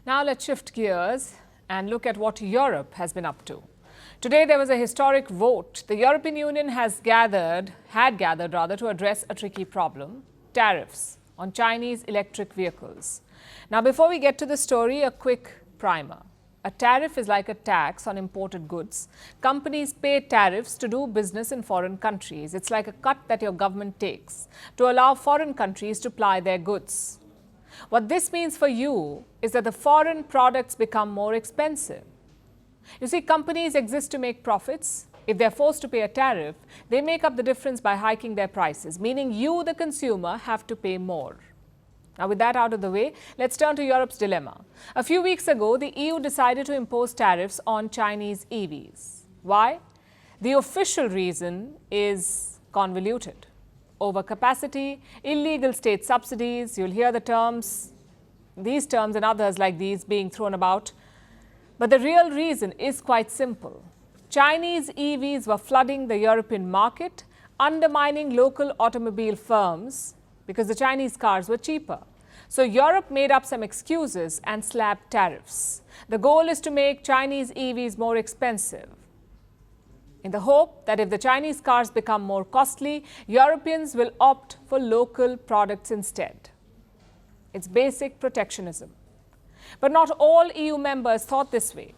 Now let's shift gears and look at what Europe has been up to. Today there was a historic vote. The European Union had gathered to address a tricky problem, tariffs on Chinese electric vehicles. Now before we get to the story, a quick primer. A tariff is like a tax on imported goods. Companies pay tariffs to do business in foreign countries. It's like a cut that your government takes to allow foreign countries to ply their goods. What this means for you is that the foreign products become more expensive. You see, companies exist to make profits. If they're forced to pay a tariff, they make up the difference by hiking their prices, meaning you, the consumer, have to pay more. Now, with that out of the way, let's turn to Europe's dilemma. A few weeks ago, the EU decided to impose tariffs on Chinese EVs. Why? The official reason is convoluted. Overcapacity, illegal state subsidies, you'll hear these terms and others like these being thrown about. But the real reason is quite simple. Chinese EVs were flooding the European market, undermining local automobile firms because the Chinese cars were cheaper. So Europe made up some excuses and slapped tariffs. The goal is to make Chinese EVs more expensive, in the hope that if the Chinese cars become more costly, Europeans will opt for local products instead. It's basic protectionism. But not all EU members thought this way.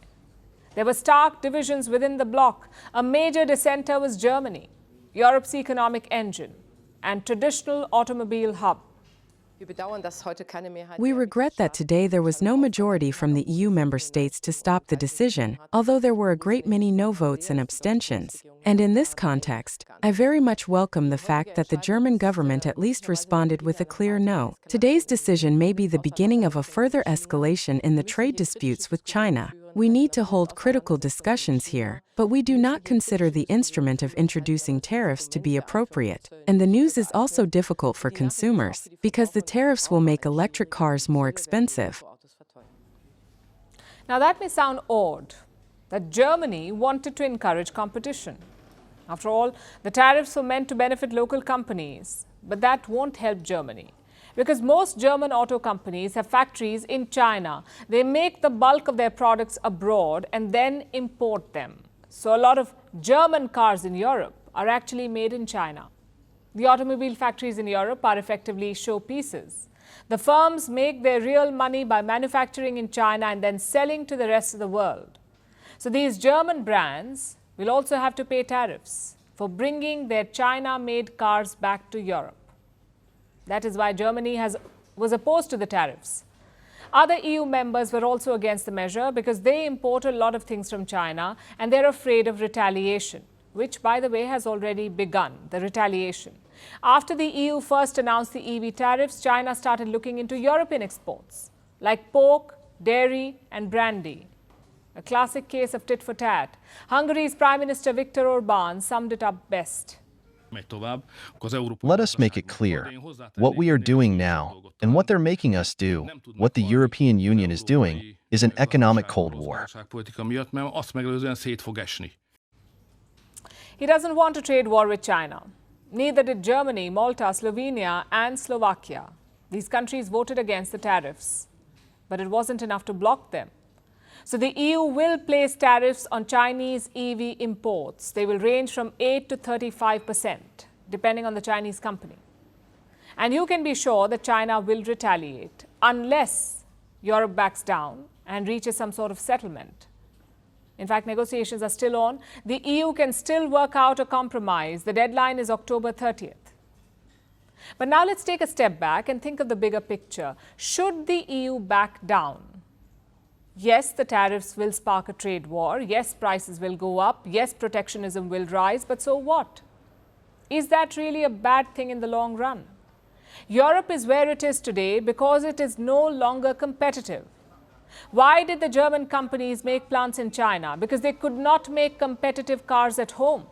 There were stark divisions within the bloc. A major dissenter was Germany, Europe's economic engine and traditional automobile hub. We regret that today there was no majority from the EU member states to stop the decision, although there were a great many no votes and abstentions. And in this context, I very much welcome the fact that the German government at least responded with a clear no. Today's decision may be the beginning of a further escalation in the trade disputes with China. We need to hold critical discussions here, but we do not consider the instrument of introducing tariffs to be appropriate. And the news is also difficult for consumers, because the tariffs will make electric cars more expensive. Now that may sound odd, that Germany wanted to encourage competition. After all, the tariffs were meant to benefit local companies, but that won't help Germany. Because most German auto companies have factories in China. They make the bulk of their products abroad and then import them. So a lot of German cars in Europe are actually made in China. The automobile factories in Europe are effectively showpieces. The firms make their real money by manufacturing in China and then selling to the rest of the world. So these German brands will also have to pay tariffs for bringing their China-made cars back to Europe. That is why Germany was opposed to the tariffs. Other EU members were also against the measure because they import a lot of things from China and they're afraid of retaliation, which, by the way, has already begun, the retaliation. After the EU first announced the EV tariffs, China started looking into European exports, like pork, dairy and brandy. A classic case of tit for tat. Hungary's Prime Minister Viktor Orbán summed it up best. Let us make it clear what we are doing now and what they're making us do, what the European Union is doing, is an economic Cold War. He doesn't want a trade war with China. Neither did Germany, Malta, Slovenia and Slovakia. These countries voted against the tariffs, but it wasn't enough to block them. So the EU will place tariffs on Chinese EV imports. They will range from 8 to 35%, depending on the Chinese company. And you can be sure that China will retaliate unless Europe backs down and reaches some sort of settlement. In fact, negotiations are still on. The EU can still work out a compromise. The deadline is October 30th. But now let's take a step back and think of the bigger picture. Should the EU back down? Yes, the tariffs will spark a trade war. Yes, prices will go up. Yes, protectionism will rise. But so what? Is that really a bad thing in the long run? Europe is where it is today because it is no longer competitive. Why did the German companies make plants in China? Because they could not make competitive cars at home.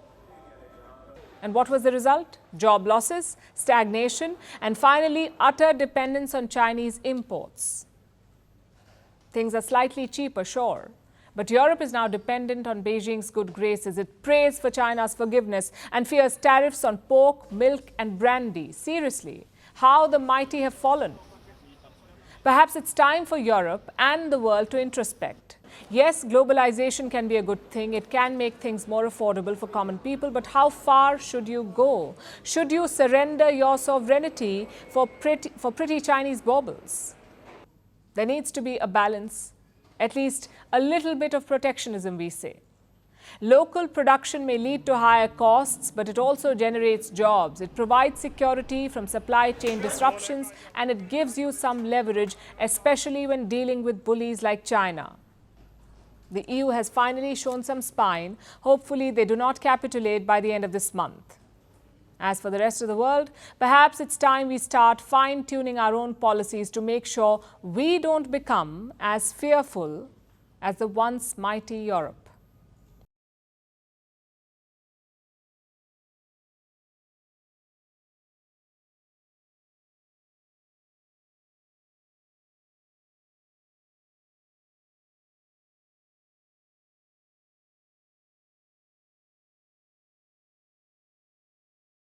And what was the result? Job losses, stagnation, and finally, utter dependence on Chinese imports. Things are slightly cheaper, sure, but Europe is now dependent on Beijing's good graces. It prays for China's forgiveness and fears tariffs on pork, milk and brandy. Seriously, how the mighty have fallen. Perhaps it's time for Europe and the world to introspect. Yes, globalization can be a good thing. It can make things more affordable for common people. But how far should you go? Should you surrender your sovereignty for pretty Chinese baubles? There needs to be a balance, at least a little bit of protectionism, we say. Local production may lead to higher costs, but it also generates jobs. It provides security from supply chain disruptions, and it gives you some leverage, especially when dealing with bullies like China. The EU has finally shown some spine. Hopefully, they do not capitulate by the end of this month. As for the rest of the world, perhaps it's time we start fine-tuning our own policies to make sure we don't become as fearful as the once mighty Europe.